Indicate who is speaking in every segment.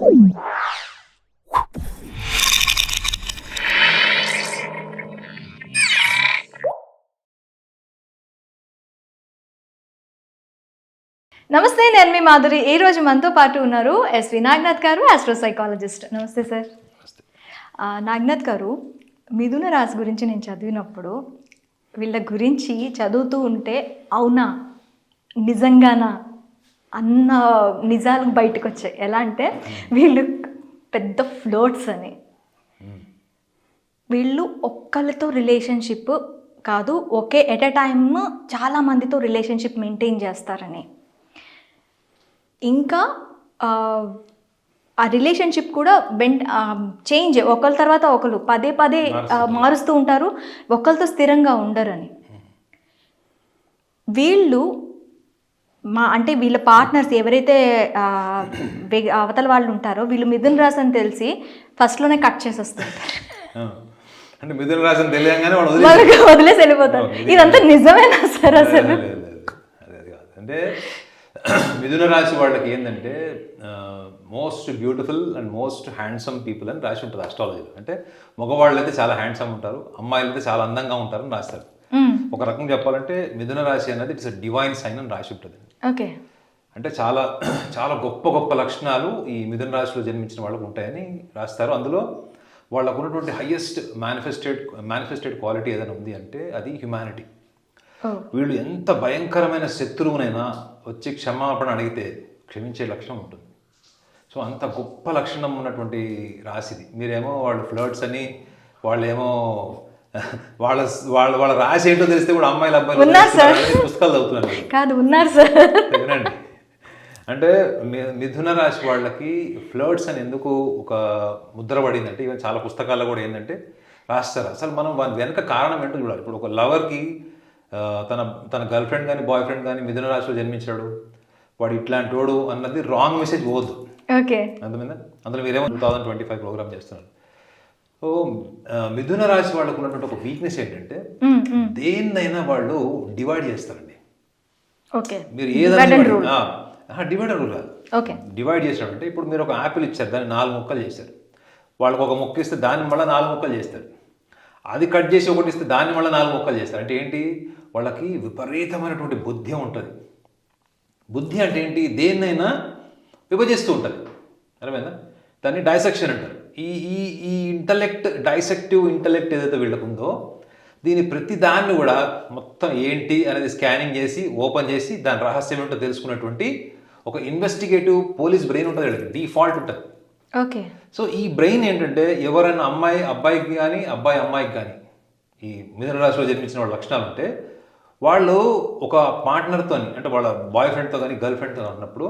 Speaker 1: నమస్తే, నేను మీ మాధురి. ఈ రోజు మనతో పాటు ఉన్నారు ఎస్వి నాగనాథ్ గారు, ఆస్ట్రో సైకాలజిస్ట్. నమస్తే సార్. నాగనాథ్ గారు, మిథున రాశి గురించి నేను చదివినప్పుడు వీళ్ళ గురించి చదువుతూ ఉంటే అవునా నిజంగానా అన్న నిజాలు బయటకు వచ్చాయి. ఎలా అంటే వీళ్ళు పెద్ద ఫ్లోట్స్ అని, వీళ్ళు ఒక్కరితో రిలేషన్షిప్ కాదు, ఒకే ఎట్ ఎ టైమ్ చాలా మందితో రిలేషన్షిప్ మెయింటైన్ చేస్తారని, ఇంకా ఆ రిలేషన్షిప్ కూడా చేంజ్ ఒకరి తర్వాత ఒకరు పదే పదే మారుస్తూ ఉంటారు, ఒకరితో స్థిరంగా ఉండరని. వీళ్ళు అంటే వీళ్ళ పార్ట్నర్స్ ఎవరైతే అవతల వాళ్ళు ఉంటారో వీళ్ళు మిథున రాశి అని తెలిసి ఫస్ట్లోనే కట్ చేసేస్తుంటారు.
Speaker 2: అంటే మిథున రాశి అని తెలియగానే
Speaker 1: వదిలేసి వెళ్ళిపోతారు. ఇదంతా నిజమేనా సార్ అసలు?
Speaker 2: అంటే మిథున రాశి వాళ్ళకి ఏంటంటే most beautiful and most handsome people అని రాసి ఉంటుంది అస్ట్రాలజీలో. అంటే మగవాళ్ళు అయితే చాలా హ్యాండ్సమ్ ఉంటారు, అమ్మాయిలు అయితే చాలా అందంగా ఉంటారని రాస్తారు. ఒక రకం చెప్పాలంటే మిథున రాశి అనేది ఇట్స్ డివైన్ సైన్ అని రాసి ఉంటుంది.
Speaker 1: ఓకే, అంటే
Speaker 2: చాలా చాలా గొప్ప గొప్ప లక్షణాలు ఈ మిథున రాశిలో జన్మించిన వాళ్ళకు ఉంటాయని రాస్తారు. అందులో వాళ్ళకు ఉన్నటువంటి హయ్యెస్ట్ మేనిఫెస్టెడ్ క్వాలిటీ ఏదైనా ఉంది అంటే అది హ్యుమానిటీ. వీళ్ళు ఎంత భయంకరమైన శత్రువునైనా వచ్చి క్షమాపణ అడిగితే క్షమించే లక్షణం ఉంటుంది. సో అంత గొప్ప లక్షణం ఉన్నటువంటి రాశిది. మీరేమో వాళ్ళు ఫ్లర్ట్స్ అని, వాళ్ళేమో వాళ్ళ వాళ్ళ వాళ్ళ రాశి ఏంటో తెలిస్తే కూడా అమ్మాయిలు అబ్బాయిలు పుస్తకాలు చదువుతున్నారు
Speaker 1: కాదు, ఉన్నారు సార్.
Speaker 2: వినండి, అంటే మిథున రాశి వాళ్ళకి ఫ్లర్ట్స్ అని ఎందుకు ఒక ముద్ర పడిందంటే, ఈవెన్ చాలా పుస్తకాల్లో కూడా ఏంటంటే రాస్తారు. అసలు మనం వెనక కారణం ఏంటో చూడాలి. ఇప్పుడు ఒక లవర్కి తన గర్ల్ ఫ్రెండ్ కానీ బాయ్ ఫ్రెండ్ కానీ మిథున రాశిలో జన్మించాడు, వాడు ఇట్లాంటి వాడు అన్నది రాంగ్ మెసేజ్ పోవద్దు.
Speaker 1: ఓకే,
Speaker 2: అర్థమైందా? అందులో మీరేమో 2025 ప్రోగ్రామ్ చేస్తున్నారు. సో మిథున రాశి వాళ్ళకు ఉన్నటువంటి ఒక వీక్నెస్ ఏంటంటే దేన్నైనా వాళ్ళు డివైడ్ చేస్తారండి. మీరు ఏదైనా డివైడర్ రూల్ కాదు, డివైడ్ చేస్తాడు అంటే ఇప్పుడు మీరు ఒక యాపిల్ ఇచ్చారు, దాన్ని 4 ముక్కలు చేశారు. వాళ్ళకి ఒక ముక్క ఇస్తే దాన్ని మళ్ళీ 4 ముక్కలు చేస్తారు. అది కట్ చేసి ఒకటి ఇస్తే దాన్ని మళ్ళీ 4 ముక్కలు చేస్తారు. అంటే ఏంటి, వాళ్ళకి విపరీతమైనటువంటి బుద్ధి ఉంటుంది. బుద్ధి అంటే ఏంటి, దేన్నైనా విభజిస్తూ ఉంటుంది. అర్థమైందా? దాన్ని డైసెక్షన్ అంటారు. ఈ డైసెక్టివ్ ఇంటలెక్ట్ ఏదైతే వీళ్ళకుందో, దీని ప్రతి దాన్ని కూడా మొత్తం ఏంటి అనేది స్కానింగ్ చేసి ఓపెన్ చేసి దాని రహస్యం ఏంటో తెలుసుకున్నటువంటి ఒక ఇన్వెస్టిగేటివ్ పోలీస్ బ్రెయిన్ ఉంటుంది వీళ్ళకి, డిఫాల్ట్ ఉంటుంది.
Speaker 1: ఓకే,
Speaker 2: సో ఈ బ్రెయిన్ ఏంటంటే ఎవరైనా అమ్మాయి అబ్బాయికి కానీ అబ్బాయి అమ్మాయికి కానీ ఈ మిథున రాశిలో జన్మించిన వాళ్ళ లక్షణాలు ఉంటే, వాళ్ళు ఒక పార్ట్నర్తో అంటే వాళ్ళ బాయ్ ఫ్రెండ్తో కానీ గర్ల్ ఫ్రెండ్తో ఉన్నప్పుడు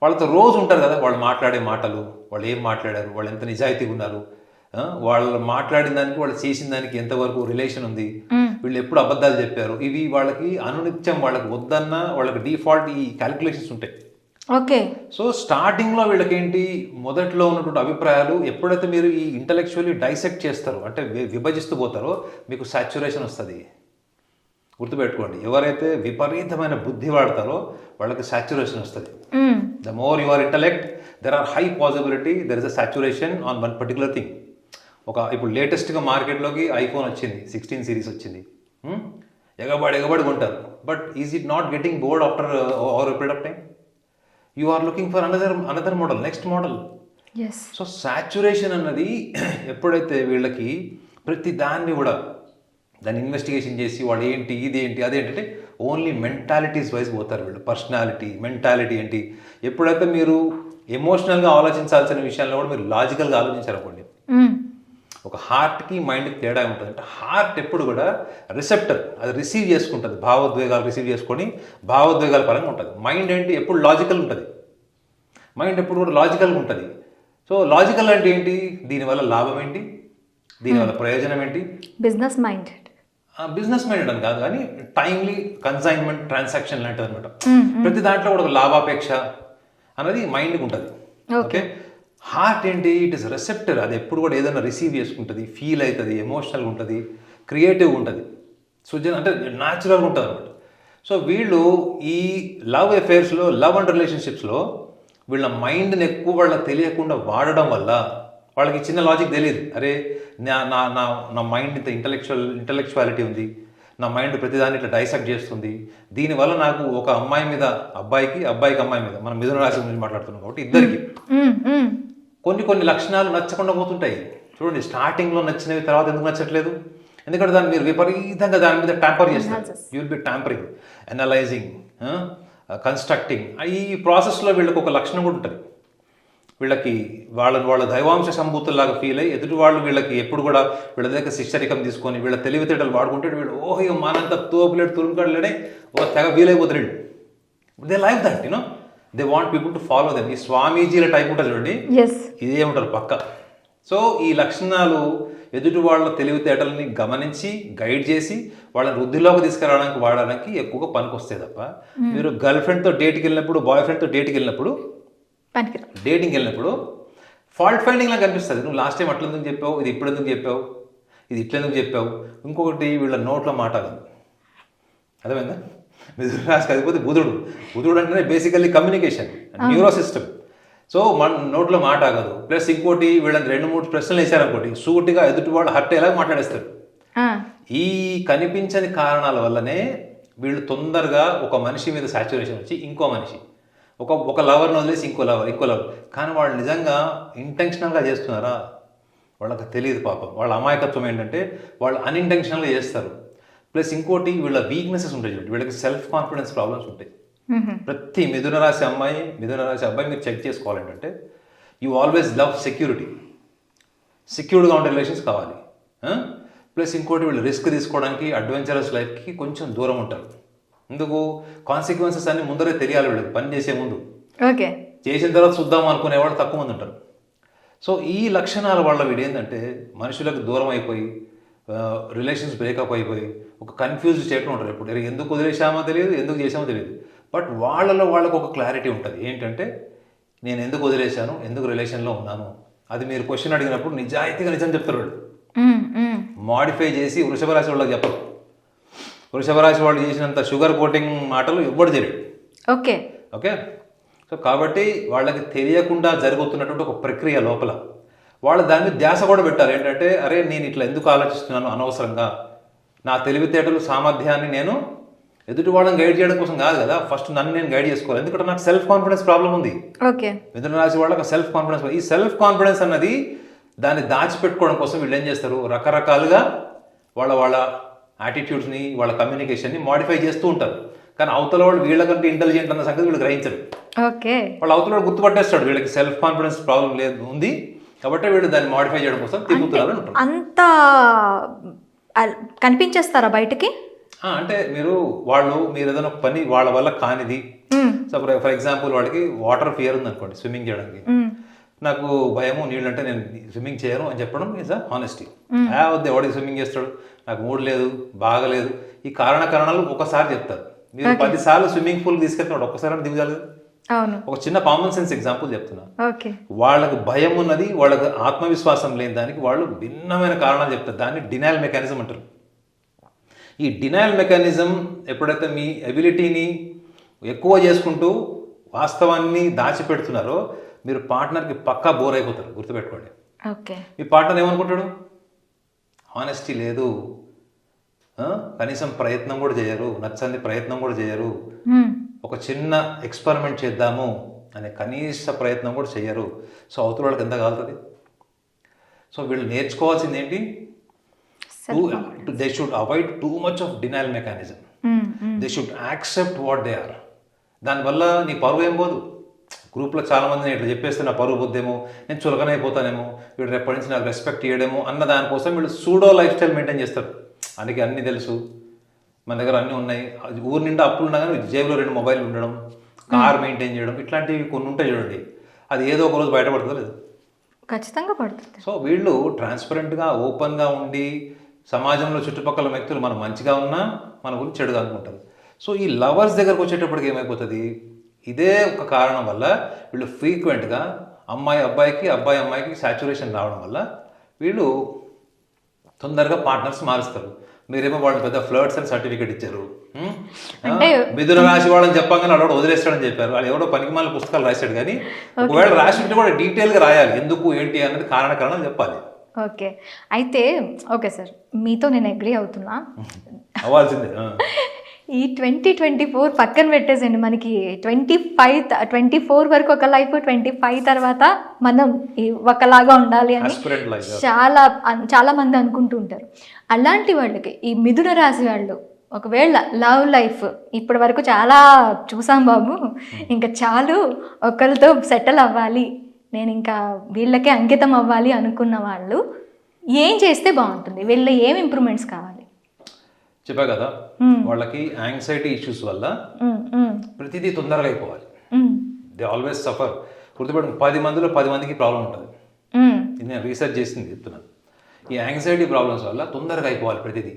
Speaker 2: వాళ్ళతో రోజు ఉంటారు కదా, వాళ్ళు మాట్లాడే మాటలు, వాళ్ళు ఏం మాట్లాడారు, వాళ్ళు ఎంత నిజాయితీగా ఉన్నారు, వాళ్ళు మాట్లాడిన దానికి వాళ్ళు చేసిన దానికి ఎంతవరకు రిలేషన్ ఉంది, వీళ్ళు ఎప్పుడు అబద్ధాలు చెప్పారు, ఇవి వాళ్ళకి అనునిత్యం వాళ్ళకి వద్దన్న వాళ్ళకి డిఫాల్ట్ ఈ క్యాలిక్యులేషన్స్ ఉంటాయి.
Speaker 1: ఓకే,
Speaker 2: సో స్టార్టింగ్లో వీళ్ళకేంటి, మొదట్లో ఉన్నటువంటి అభిప్రాయాలు ఎప్పుడైతే మీరు ఈ ఇంటలెక్చువల్లీ డైసెక్ట్ చేస్తారో అంటే విభజిస్తూ పోతారో మీకు సాచ్యురేషన్ వస్తుంది. గుర్తుపెట్టుకోండి, ఎవరైతే విపరీతమైన బుద్ధి వాడతారో వాళ్ళకి సాచ్యురేషన్ వస్తుంది. The more your intellect, there are high possibility there is a saturation on one particular thing. ఇప్పుడు లేటెస్ట్గా మార్కెట్లోకి ఐఫోన్ వచ్చింది, 16 సిరీస్ వచ్చింది, ఎగబడి కొంటారు. But is it not getting bored after over a period of time? You are looking for another model, next model. So saturation అన్నది ఎప్పుడైతే వీళ్ళకి ప్రతి దాన్ని కూడా దాన్ని ఇన్వెస్టిగేషన్ చేసి వాడు ఏంటి ఇదేంటి అదేంటంటే ఓన్లీ మెంటాలిటీస్ వైజ్ పోతారు వీళ్ళు. పర్సనాలిటీ, మెంటాలిటీ ఏంటి, ఎప్పుడైతే మీరు ఎమోషనల్గా ఆలోచించాల్సిన విషయాల్లో కూడా మీరు లాజికల్గా ఆలోచించారనుకోండి, ఒక హార్ట్కి మైండ్కి తేడా ఉంటుంది. అంటే హార్ట్ ఎప్పుడు కూడా రిసెప్టర్, అది రిసీవ్ చేసుకుంటుంది, భావోద్వేగాలు రిసీవ్ చేసుకొని భావోద్వేగాల పరంగా ఉంటుంది. మైండ్ ఏంటి, ఎప్పుడు లాజికల్ ఉంటుంది, మైండ్ ఎప్పుడు కూడా లాజికల్గా ఉంటుంది. సో లాజికల్ అంటే ఏంటి, దీనివల్ల లాభం ఏంటి, దీనివల్ల ప్రయోజనం ఏంటి, బిజినెస్ మైండ్ అని కాదు కానీ టైమ్లీ కన్సైన్మెంట్ ట్రాన్సాక్షన్ లాంటిది అనమాట. ప్రతి దాంట్లో కూడా ఒక లాభాపేక్ష అన్నది మైండ్కి ఉంటుంది. ఓకే, హార్ట్ ఏంటి, ఇట్ ఇస్ రిసెప్టర్, అది ఎప్పుడు కూడా ఏదైనా రిసీవ్ చేసుకుంటుంది, ఫీల్ అవుతుంది, ఎమోషనల్గా ఉంటుంది, క్రియేటివ్గా ఉంటుంది, అంటే న్యాచురల్గా ఉంటుంది అనమాట. సో వీళ్ళు ఈ లవ్ అఫేర్స్లో, లవ్ అండ్ రిలేషన్షిప్స్లో వీళ్ళ మైండ్ని ఎక్కువ వాళ్ళకి తెలియకుండా వాడడం వల్ల వాళ్ళకి చిన్న లాజిక్ తెలియదు. అరే నా నా నా నా మైండ్ ఇంత ఇంటలెక్చువాలిటీ ఉంది, నా మైండ్ ప్రతిదాన్ని ఇట్లా డైసెక్ట్ చేస్తుంది, దీనివల్ల నాకు ఒక అమ్మాయి మీద అబ్బాయికి అమ్మాయి మీద, మనం మిథున రాశి గురించి మాట్లాడుతున్నాం కాబట్టి ఇద్దరికి కొన్ని లక్షణాలు నచ్చకుండా పోతుంటాయి. చూడండి, స్టార్టింగ్లో నచ్చినవి తర్వాత ఎందుకు నచ్చట్లేదు? ఎందుకంటే దాన్ని మీరు విపరీతంగా దాని మీద ట్యాంపర్ చేస్తారు. You will be tampering, analysing, constructing. ఈ ప్రాసెస్లో వీళ్ళకి ఒక లక్షణం కూడా ఉంటుంది. వీళ్ళకి వాళ్ళ దైవాంశ సంభూతుల్లాగా ఫీల్ అయ్యి ఎదుటి వాళ్ళు వీళ్ళకి ఎప్పుడు కూడా వీళ్ళ దగ్గర శిష్యరికం తీసుకొని వీళ్ళ తెలివితేటలు వాడుకుంటే వీళ్ళు ఇక మానంత తోపులేడు తురుముకాడలేడే తెగ వీలైపోతాడు. They like that, you know, they want people to follow them. ఈ స్వామీజీల టైప్ ఉంటుంది చూడండి, ఇదే ఉంటారు పక్క. సో ఈ లక్షణాలు ఎదుటి వాళ్ళ తెలివితేటలని గమనించి గైడ్ చేసి వాళ్ళని వృద్ధిలోకి తీసుకురావడానికి వాడడానికి ఎక్కువగా పనికొస్తాయి తప్ప మీరు గర్ల్ ఫ్రెండ్తో డేట్కి వెళ్ళినప్పుడు, బాయ్ ఫ్రెండ్తో డేట్కి వెళ్ళినప్పుడు, డేటింగ్కి వెళ్ళినప్పుడు ఫాల్ట్ ఫైండింగ్ లాగా కనిపిస్తుంది. నువ్వు లాస్ట్ టైం అట్లా ఎందుకు చెప్పావు, ఇది ఇప్పుడు ఎందుకు చెప్పావు, ఇది ఇట్లా ఎందుకు చెప్పావు. ఇంకొకటి వీళ్ళ నోట్లో మాట కాదు, అర్థమైందా? మిథున రాశికి అధిపతి బుధుడు అంటేనే basically communication, neuro system. So మన నోట్లో మాట ఆగదు. ప్లస్ ఇంకోటి వీళ్ళని 2-3 ప్రశ్నలు వేసారనుకోండి, సూటిగా ఎదుటి వాళ్ళు హర్ట్ అయ్యేలాగా మాట్లాడేస్తారు. ఈ కనిపించని కారణాల వల్లనే వీళ్ళు తొందరగా ఒక మనిషి మీద సాచ్యురేషన్ వచ్చి ఇంకో మనిషి, ఒక లవర్ని వదిలేసి ఇంకో లవర్. కానీ వాళ్ళు నిజంగా ఇంటెన్షనల్గా చేస్తున్నారా వాళ్ళకి తెలియదు పాపం. వాళ్ళ అమాయకత్వం ఏంటంటే వాళ్ళు అన్ఇంటెన్షనల్గా చేస్తారు. ప్లస్ ఇంకోటి వీళ్ళ వీక్నెసెస్ ఉంటాయి, వీళ్ళకి సెల్ఫ్ కాన్ఫిడెన్స్ ప్రాబ్లమ్స్ ఉంటాయి. ప్రతి మిథున రాశి అబ్బాయి మీరు చెక్ చేసుకోవాలంటే యూ ఆల్వేస్ లవ్ సెక్యూర్డ్గా ఉండే రిలేషన్స్ కావాలి. ప్లస్ ఇంకోటి వీళ్ళు రిస్క్ తీసుకోవడానికి, అడ్వెంచరస్ లైఫ్కి కొంచెం దూరం ఉంటారు. ఎందుకు? కాన్సిక్వెన్సెస్ అన్ని ముందరే తెలియాలి వీళ్ళకి, పని చేసే ముందు.
Speaker 1: ఓకే,
Speaker 2: చేసిన తర్వాత చూద్దాం అనుకునేవాళ్ళు తక్కువ మంది ఉంటారు. సో ఈ లక్షణాల వల్ల వీడు ఏంటంటే మనుషులకు దూరం అయిపోయి, రిలేషన్స్ బ్రేకప్ అయిపోయి ఒక కన్ఫ్యూజ్ స్టేట్లో ఉంటారు. ఎప్పుడు ఎందుకు వదిలేసామో తెలియదు, ఎందుకు చేసామో తెలియదు. బట్ వాళ్ళకు ఒక క్లారిటీ ఉంటుంది, ఏంటంటే నేను ఎందుకు వదిలేశాను, ఎందుకు రిలేషన్లో ఉన్నాను. అది మీరు క్వశ్చన్ అడిగినప్పుడు నిజాయితీగా నిజం చెప్తారు వాళ్ళు. మాడిఫై చేసి వృషభ రాశి వాళ్ళకి చెప్పరు. వృషభ రాశి వాళ్ళు చేసినంత షుగర్ కోటింగ్ మాటలు ఎవ్వడు తెలియదు. ఓకే. సో కాబట్టి వాళ్ళకి తెలియకుండా జరుగుతున్నటువంటి ఒక ప్రక్రియ లోపల వాళ్ళు దాని మీద ధ్యాస కూడా పెట్టారు. ఏంటంటే అరే నేను ఇట్లా ఎందుకు ఆలోచిస్తున్నాను అనవసరంగా, నా తెలివితేటలు సామర్థ్యాన్ని నేను ఎదుటి వాళ్ళని గైడ్ చేయడం కోసం కాదు కదా, ఫస్ట్ నన్ను నేను గైడ్ చేసుకోవాలి. ఎందుకంటే నాకు సెల్ఫ్ కాన్ఫిడెన్స్ ప్రాబ్లం ఉంది. మిథున రాశి వాళ్ళకి సెల్ఫ్ కాన్ఫిడెన్స్, ఈ సెల్ఫ్ కాన్ఫిడెన్స్ అన్నది దాన్ని దాచిపెట్టుకోవడం కోసం వీళ్ళు ఏం చేస్తారు, రకరకాలుగా వాళ్ళ యాటిట్యూడ్స్ని, వాళ్ళ కమ్యూనికేషన్ని మాడిఫై చేస్తూ ఉంటారు. కానీ అవతల వాళ్ళు వీళ్ళకంటే ఇంటెలిజెంట్ అన్న సంగతి వీళ్ళు గ్రహించరు. వాళ్ళు అవతల వాళ్ళు గుర్తుపట్టేస్తాడు వీళ్ళకి సెల్ఫ్ కాన్ఫిడెన్స్ ప్రాబ్లం లేదు ఉంది కాబట్టి వీళ్ళు దాన్ని మాడిఫై చేయడం కోసం తిరుగుతున్నారు అంటారు.
Speaker 1: అంత కనిపించేస్తారా బయటకి?
Speaker 2: అంటే మీరు ఏదైనా ఒక పని వాళ్ళ వల్ల కానిది, ఫర్ ఎగ్జాంపుల్ వాడికి వాటర్ ఫియర్ ఉంది అనుకోండి, స్విమ్మింగ్ చేయడానికి, నాకు భయము నీళ్ళు అంటే నేను స్విమ్మింగ్ చేయను అని చెప్పడం ఈజ్ అ హానెస్టీ. వద్దు, ఎవడికి స్విమ్మింగ్ చేస్తాడు, నాకు మూడు లేదు, బాగలేదు, ఈ కారణాలు ఒకసారి చెప్తారు. మీరు 10 సార్లు స్విమ్మింగ్ పూల్ తీసుకెళ్తున్నాడు, ఒక్కసారి దిగుజాలి. ఒక చిన్న కామన్ సెన్స్ ఎగ్జాంపుల్ చెప్తున్నా. వాళ్ళకి భయం ఉన్నది, వాళ్ళకి ఆత్మవిశ్వాసం లేని దానికి వాళ్ళు భిన్నమైన కారణాలు చెప్తారు. దాన్ని డినయల్ మెకానిజం అంటారు. ఈ డినయల్ మెకానిజం ఎప్పుడైతే మీ ఎబిలిటీని ఎక్కువ చేసుకుంటూ వాస్తవాన్ని దాచిపెడుతున్నారో మీరు పార్ట్నర్కి పక్కా బోర్ అయిపోతారు. గుర్తుపెట్టుకోండి. మీ పార్ట్నర్ ఏమనుకుంటాడు, హానెస్టీ లేదు, కనీసం ప్రయత్నం కూడా చేయరు, నచ్చని ప్రయత్నం కూడా చేయరు, ఒక చిన్న ఎక్స్పెరిమెంట్ చేద్దాము అనే కనీస ప్రయత్నం కూడా చేయరు. సో అవతల వాళ్ళకి ఎంత కాలుతుంది. సో వీళ్ళు నేర్చుకోవాల్సింది ఏంటి, they should avoid too much of denial mechanism. They should accept what they are. దానివల్ల నీ పరువు ఏం పోదు. గ్రూప్లో చాలామంది నేను ఇట్లా చెప్పేస్తే నా పరువు పోద్దేమో, నేను చులకనైపోతానేమో, వీడు రేపటి నుంచి నాకు రెస్పెక్ట్ ఇవ్వడేమో అన్న దానికోసం వీళ్ళు సూడో లైఫ్ స్టైల్ మెయింటైన్ చేస్తారు. అందుకే అన్నీ తెలుసు, మన దగ్గర అన్నీ ఉన్నాయి, ఊరి నిండా అప్పులు ఉన్నా కానీ జేబులో 2 మొబైల్ ఉండడం, కార్ మెయింటైన్ చేయడం, ఇట్లాంటివి కొన్ని ఉంటాయి చూడండి. అది ఏదో ఒక రోజు బయటపడుతుందో లేదు,
Speaker 1: ఖచ్చితంగా పడుతుంది.
Speaker 2: సో వీళ్ళు ట్రాన్స్పరెంట్గా ఓపెన్గా ఉండి సమాజంలో చుట్టుపక్కల వ్యక్తులు మనం మంచిగా ఉన్నా మన గురించి చెడుగా అనుకుంటారు. సో ఈ లవర్స్ దగ్గరకు వచ్చేటప్పటికి ఏమైపోతుంది, ఇదే ఒక కారణం వల్ల వీళ్ళు ఫ్రీక్వెంట్గా అబ్బాయికి అమ్మాయికి సాచ్యురేషన్ రావడం వల్ల వీళ్ళు తొందరగా పార్ట్నర్స్ మారుస్తారు. మీరేమో వాళ్ళు పెద్ద ఫ్లర్ట్స్ అని సర్టిఫికేట్ ఇచ్చారు.
Speaker 1: అంటే
Speaker 2: మిథున రాశి వాళ్ళని చెప్పగానే వాడు వదిలేస్తాడని చెప్పారు. వాళ్ళు ఎవడో పనికిమాల పుస్తకాలు రాశాడు. కానీ ఒకవేళ రాసి ఉంటే కూడా డీటెయిల్గా రాయాలి, ఎందుకు ఏంటి అనేది కారణం చెప్పాలి.
Speaker 1: ఓకే, అయితే ఓకే సార్, మీతో నేను అగ్రీ అవుతున్నా.
Speaker 2: అవ్వాల్సిందే.
Speaker 1: ఈ 2024 పక్కన పెట్టేసండి, మనకి 24 వరకు ఒక లైఫ్, 25 తర్వాత మనం ఒకలాగా ఉండాలి అని
Speaker 2: Aspirant life, yeah.
Speaker 1: చాలా మంది అనుకుంటూ ఉంటారు. అలాంటి వాళ్ళకి ఈ మిథున రాశి వాళ్ళు ఒకవేళ లవ్ లైఫ్ ఇప్పటి వరకు చాలా చూసాం బాబు, ఇంకా చాలు ఒకరితో సెటిల్ అవ్వాలి, నేను ఇంకా వీళ్ళకే అంకితం అవ్వాలి అనుకున్న వాళ్ళు ఏం చేస్తే బాగుంటుంది? వీళ్ళ ఏం ఇంప్రూవ్మెంట్స్ కావాలి?
Speaker 2: చెప్పా కదా, వాళ్ళకి యాంగ్జైటీ ఇష్యూస్ వల్ల ప్రతిదీ తొందరగా అయిపోవాలి. They always suffer. గుర్తుపెట్టు, 10 మందిలో 10 మందికి ప్రాబ్లం ఉంటుంది. ఇది నేను రీసెర్చ్ చేసింది చెప్తున్నాను. ఈ యాంగ్జైటీ ప్రాబ్లమ్స్ వల్ల తొందరగా అయిపోవాలి ప్రతిదీ.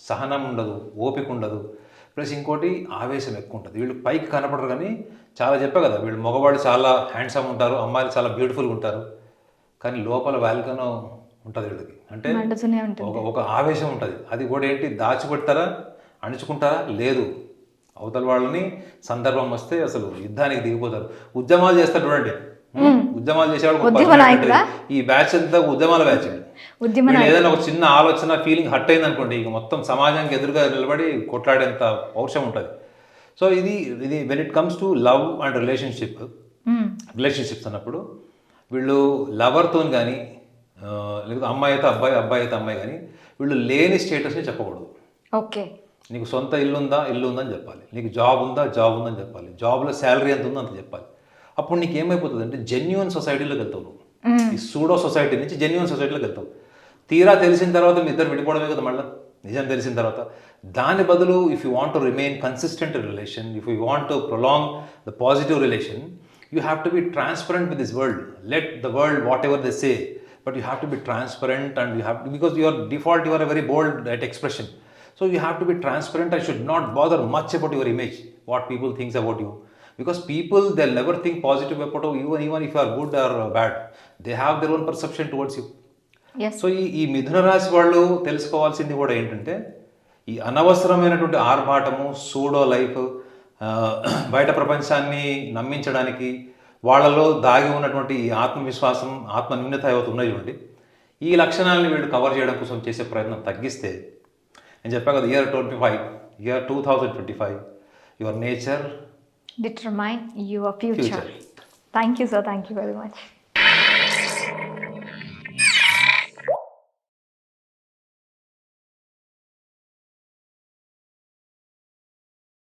Speaker 2: సహనం ఉండదు, ఓపిక ఉండదు, ప్లస్ ఇంకోటి ఆవేశం ఎక్కువ ఉంటుంది. వీళ్ళు పైకి కనపడరు కానీ చాలా చెప్పా కదా, వీళ్ళు మగవాళ్ళు చాలా హ్యాండ్సమ్ ఉంటారు, అమ్మాయిలు చాలా బ్యూటిఫుల్గా ఉంటారు, కానీ లోపల వాల్కనో ఉంటుంది వీళ్ళకి. అంటే ఒక ఆవేశం ఉంటుంది. అది కూడా ఏంటి, దాచిపెడతారా, అణుచుకుంటారా? లేదు, అవతల వాళ్ళని సందర్భం వస్తే అసలు యుద్ధానికి దిగిపోతారు. ఉద్యమాలు చేస్తారు చూడండి, ఉద్యమాలు చేసేవాళ్ళు. ఈ బ్యాచ్ అంతా ఉద్యమాల బ్యాచ్. ఏదైనా ఒక చిన్న ఆలోచన, ఫీలింగ్ హట్ అయింది అనుకోండి, ఇక మొత్తం సమాజానికి ఎదురుగా నిలబడి కొట్లాడేంత పౌరుషం ఉంటుంది. సో ఇది when it comes to love and relationships అన్నప్పుడు వీళ్ళు లవర్తో కానీ, లేకపోతే అమ్మాయి అయితే అబ్బాయి, అబ్బాయి అయితే అమ్మాయి, కానీ వీళ్ళు లేని స్టేటస్ని చెప్పకూడదు.
Speaker 1: ఓకే,
Speaker 2: నీకు సొంత ఇల్లు ఉందని చెప్పాలి, నీకు జాబ్ ఉందని చెప్పాలి, జాబ్లో శాలరీ ఎంత ఉందో అంత చెప్పాలి. అప్పుడు నీకు ఏమైపోతుంది అంటే జెన్యున్ సొసైటీలోకి వెళ్తావు నువ్వు. ఈ సూడో సొసైటీ నుంచి జెన్యున్ సొసైటీలోకి వెళ్తావు. తీరా తెలిసిన తర్వాత మీ ఇద్దరు విడిపోవడమే కదా మళ్ళీ, నిజం తెలిసిన తర్వాత. దాని బదులు if you want to remain consistent relation, if you want to prolong the positive relation, you have to be transparent with this world. Let the world what ever they say, but you have to be transparent, and you have to, because your default you are a very bold at expression, so you have to be transparent and should not bother much about your image, what people thinks about you, because people, they'll never think positive about you, even if you are good or bad, they have their own perception towards you.
Speaker 1: yes.
Speaker 2: So ఈ మిథున రాశి వాళ్ళు తెలుసుకోవాల్సింది కూడా ఏంటంటే, ఈ అనవసరమైనటువంటి ఆర్భాటము, pseudo life, బయట ప్రపంచాన్ని నమ్మించడానికి వాళ్ళలో దాగి ఉన్నటువంటి ఈ ఆత్మవిశ్వాసం, ఆత్మ న్యూనత ఏవైతే ఉన్నాయి చూడండి, ఈ లక్షణాలను వీళ్ళు కవర్ చేయడం కోసం చేసే ప్రయత్నం తగ్గిస్తే, నేను చెప్పా కదా, year 2025 your nature
Speaker 1: determine your future. Thank you sir, thank you very much.